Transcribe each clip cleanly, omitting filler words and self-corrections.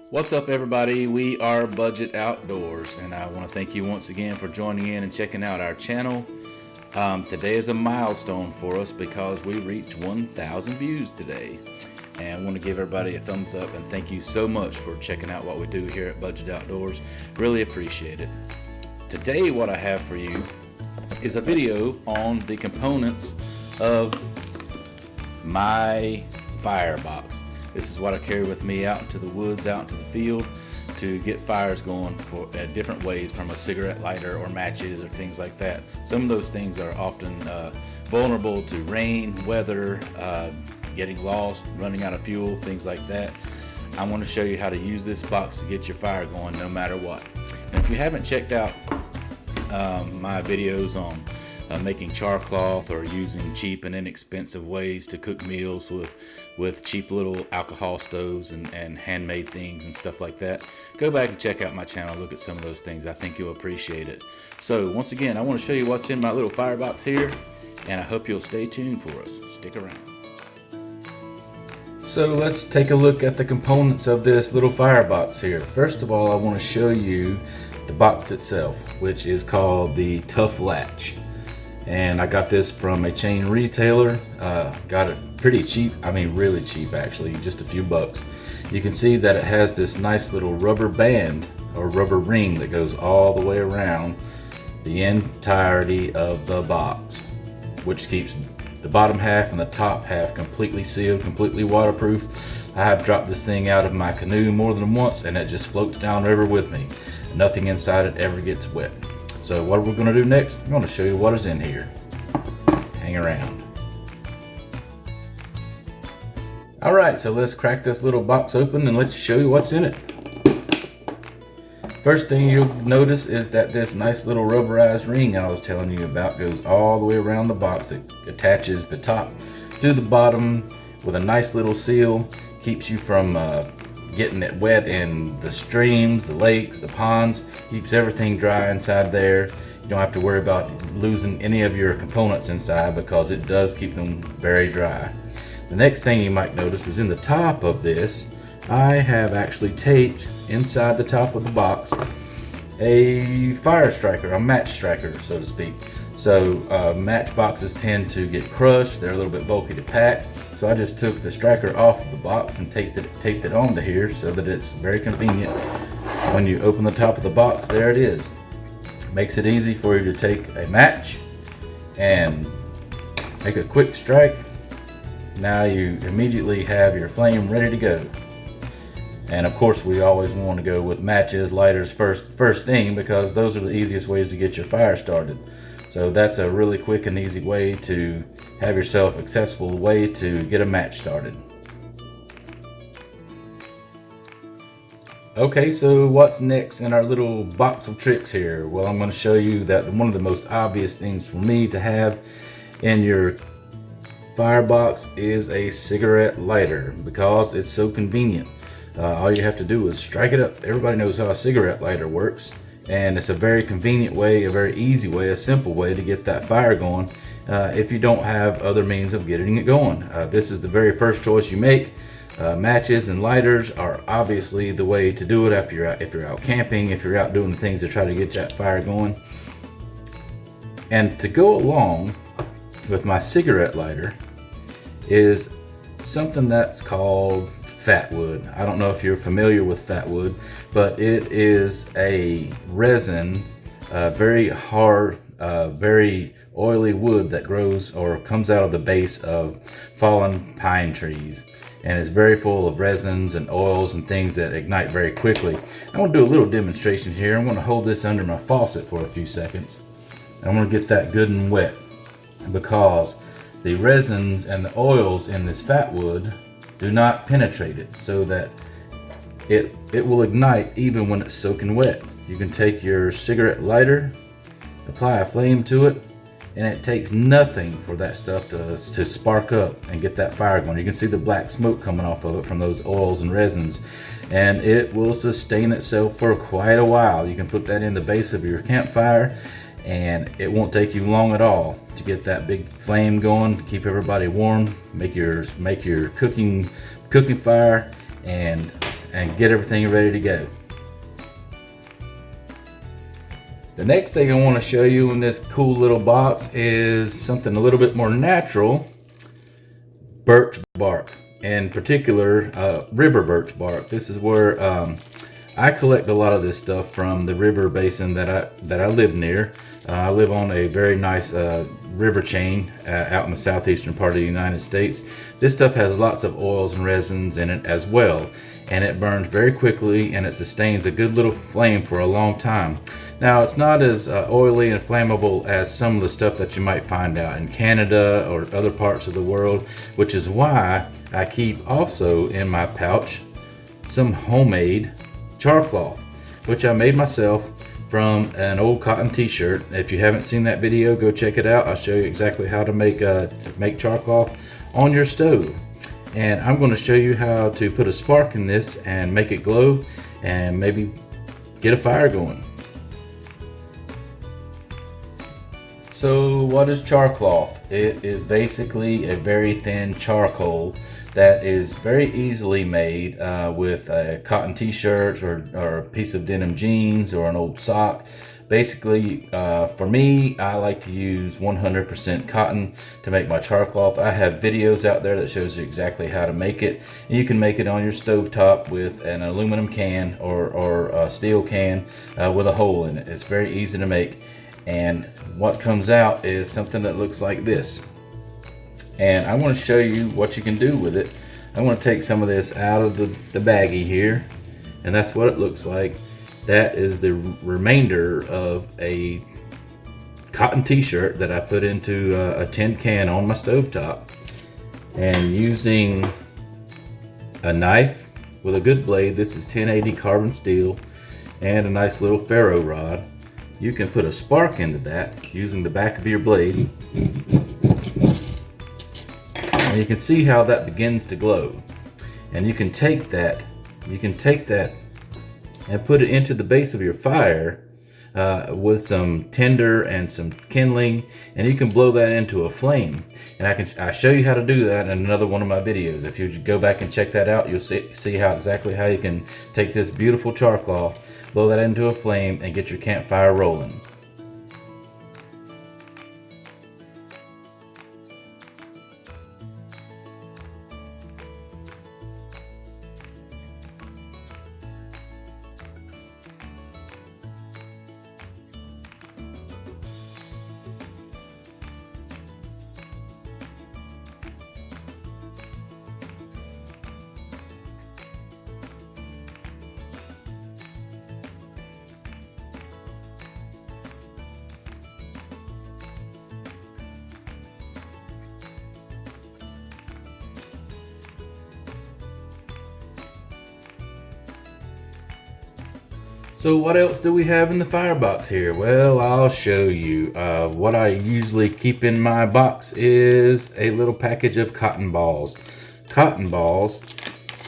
What's up, everybody? We are Budget Outdoors, and I want to thank you once again for joining in and checking out our channel. Today is a milestone for us because we reached 1,000 views today, and I want to give everybody a thumbs up and thank you so much for checking out what we do here at Budget Outdoors. Really appreciate it. Today, what I have for you is a video on the components of my firebox. This is what I carry with me out into the woods, out into the field, to get fires going for different ways, from a cigarette lighter or matches or things like that. Some of those things are often vulnerable to rain, weather, getting lost, running out of fuel, things like that. I want to show you how to use this box to get your fire going no matter what. And if you haven't checked out my videos on making char cloth or using cheap and inexpensive ways to cook meals with cheap little alcohol stoves and handmade things and stuff like that, go back and check out my channel, look at some of those things. I think you'll appreciate it. So once again, I want to show you what's in my little firebox here, and I hope you'll stay tuned for us. Stick around. So let's take a look at the components of this little firebox here. First of all, I want to show you the box itself, which is called the Tough Latch. And I got this from a chain retailer. Got it pretty cheap, I mean really cheap actually, just a few bucks. You can see that it has this nice little rubber band or rubber ring that goes all the way around the entirety of the box, which keeps the bottom half and the top half completely sealed, completely waterproof. I have dropped this thing out of my canoe more than once and it just floats down river with me. Nothing inside it ever gets wet. So what we're going to do next, I'm going to show you what is in here. Hang around. Alright, so let's crack this little box open and let's show you what's in it. First thing you'll notice is that this nice little rubberized ring I was telling you about goes all the way around the box. It attaches the top to the bottom with a nice little seal. Keeps you from getting it wet in the streams, the lakes, the ponds. Keeps everything dry inside there. You don't have to worry about losing any of your components inside because it does keep them very dry. The next thing you might notice is in the top of this, I have actually taped inside the top of the box a fire striker, a match striker, so to speak. So match boxes tend to get crushed. They're a little bit bulky to pack. So I just took the striker off of the box and taped it onto here so that it's very convenient. When you open the top of the box, there it is. Makes it easy for you to take a match and make a quick strike. Now you immediately have your flame ready to go. And of course, we always want to go with matches, lighters first thing, because those are the easiest ways to get your fire started. So that's a really quick and easy way to have yourself accessible way to get a match started. Okay, so what's next in our little box of tricks here? Well, I'm going to show you that one of the most obvious things for me to have in your firebox is a cigarette lighter, because it's so convenient. All you have to do is strike it up. Everybody knows how a cigarette lighter works, and it's a very convenient way, a very easy way, a simple way to get that fire going if you don't have other means of getting it going. This is the very first choice you make. Matches and lighters are obviously the way to do it if you're out camping, if you're out doing the things to try to get that fire going. And to go along with my cigarette lighter is something that's called fat wood. I don't know if you're familiar with fat wood, but it is a resin, very hard, very oily wood that grows or comes out of the base of fallen pine trees, and it's very full of resins and oils and things that ignite very quickly. I want to do a little demonstration here. I'm going to hold this under my faucet for a few seconds. I'm going to get that good and wet, because the resins and the oils in this fat wood do not penetrate it, so that it will ignite even when it's soaking wet. You can take your cigarette lighter, apply a flame to it, and it takes nothing for that stuff to spark up and get that fire going. You can see the black smoke coming off of it from those oils and resins, and it will sustain itself for quite a while. You can put that in the base of your campfire and it won't take you long at all to get that big flame going, keep everybody warm, make your cooking fire, and and get everything ready to go. The next thing I want to show you in this cool little box is something a little bit more natural. Birch bark, in particular river birch bark. This is where I collect a lot of this stuff from the river basin that I live near. I live on a very nice river chain out in the southeastern part of the United States. This stuff has lots of oils and resins in it as well, and it burns very quickly and it sustains a good little flame for a long time. Now, it's not as oily and flammable as some of the stuff that you might find out in Canada or other parts of the world, which is why I keep also in my pouch some homemade char cloth, which I made myself from an old cotton t-shirt. If you haven't seen that video, go check it out. I'll show you exactly how to make char cloth on your stove. And I'm going to show you how to put a spark in this and make it glow and maybe get a fire going. So what is char cloth? It is basically a very thin charcoal that is very easily made with a cotton t-shirt or a piece of denim jeans or an old sock. Basically, for me, I like to use 100% cotton to make my char cloth. I have videos out there that shows you exactly how to make it. And you can make it on your stovetop with an aluminum can or a steel can with a hole in it. It's very easy to make. And what comes out is something that looks like this. And I want to show you what you can do with it. I want to take some of this out of the baggie here, and that's what it looks like. That is the remainder of a cotton t-shirt that I put into a tin can on my stovetop. And using a knife with a good blade, this is 1080 carbon steel, and a nice little ferro rod, you can put a spark into that using the back of your blade. And you can see how that begins to glow. And you can take that and put it into the base of your fire with some tinder and some kindling, and you can blow that into a flame. And I show you how to do that in another one of my videos. If you go back and check that out, you'll see how exactly how you can take this beautiful char cloth, blow that into a flame, and get your campfire rolling. So what else do we have in the firebox here? Well, I'll show you. What I usually keep in my box is a little package of cotton balls. Cotton balls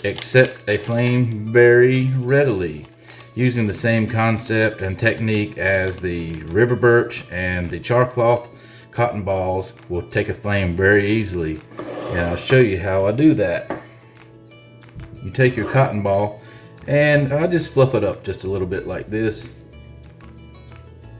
accept a flame very readily, using the same concept and technique as the river birch and the char cloth. Cotton balls will take a flame very easily, and I'll show you how I do that. You take your cotton ball, and I just fluff it up just a little bit like this.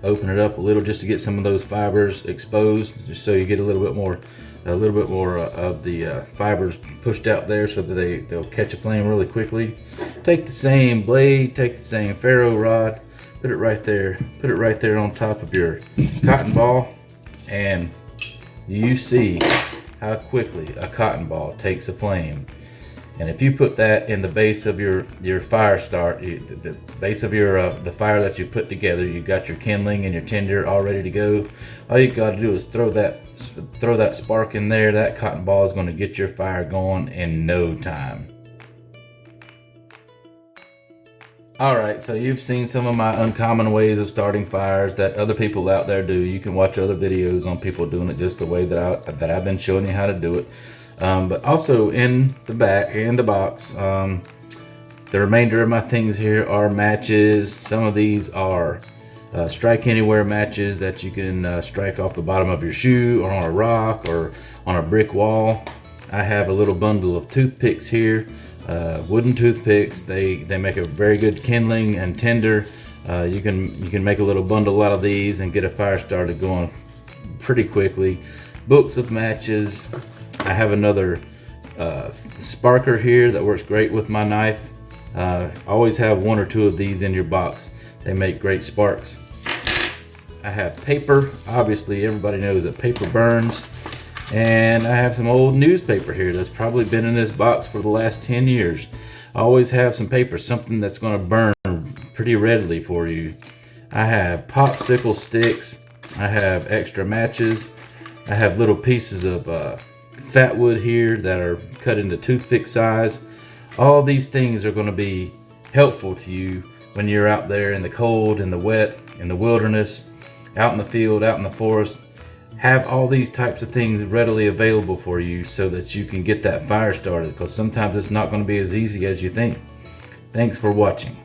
Open it up a little just to get some of those fibers exposed, just so you get a little bit more of the fibers pushed out there, so that they'll catch a flame really quickly. Take the same blade, take the same ferro rod, put it right there on top of your cotton ball, and you see how quickly a cotton ball takes a flame. And if you put that in the base of your fire start, the base of your the fire that you put together, you got your kindling and your tinder all ready to go. All you got to do is throw that spark in there. That cotton ball is going to get your fire going in no time. Alright, so you've seen some of my uncommon ways of starting fires that other people out there do. You can watch other videos on people doing it just the way that I've been showing you how to do it. But also in the back and the box, the remainder of my things here are matches. Some of these are strike anywhere matches that you can strike off the bottom of your shoe or on a rock or on a brick wall. I have a little bundle of toothpicks here. wooden toothpicks. They make a very good kindling and tinder. You can make a little bundle out of these and get a fire started going pretty quickly. Books of matches. I have another sparker here that works great with my knife. Always have 1 or 2 of these in your box. They make great sparks. I have paper. Obviously everybody knows that paper burns. And I have some old newspaper here that's probably been in this box for the last 10 years. I always have some paper, something that's going to burn pretty readily for you. I have popsicle sticks. I have extra matches. I have little pieces of fat wood here that are cut into toothpick size. All these things are going to be helpful to you when you're out there in the cold, in the wet, in the wilderness, out in the field, out in the forest. Have all these types of things readily available for you so that you can get that fire started, because sometimes it's not going to be as easy as you think. Thanks for watching.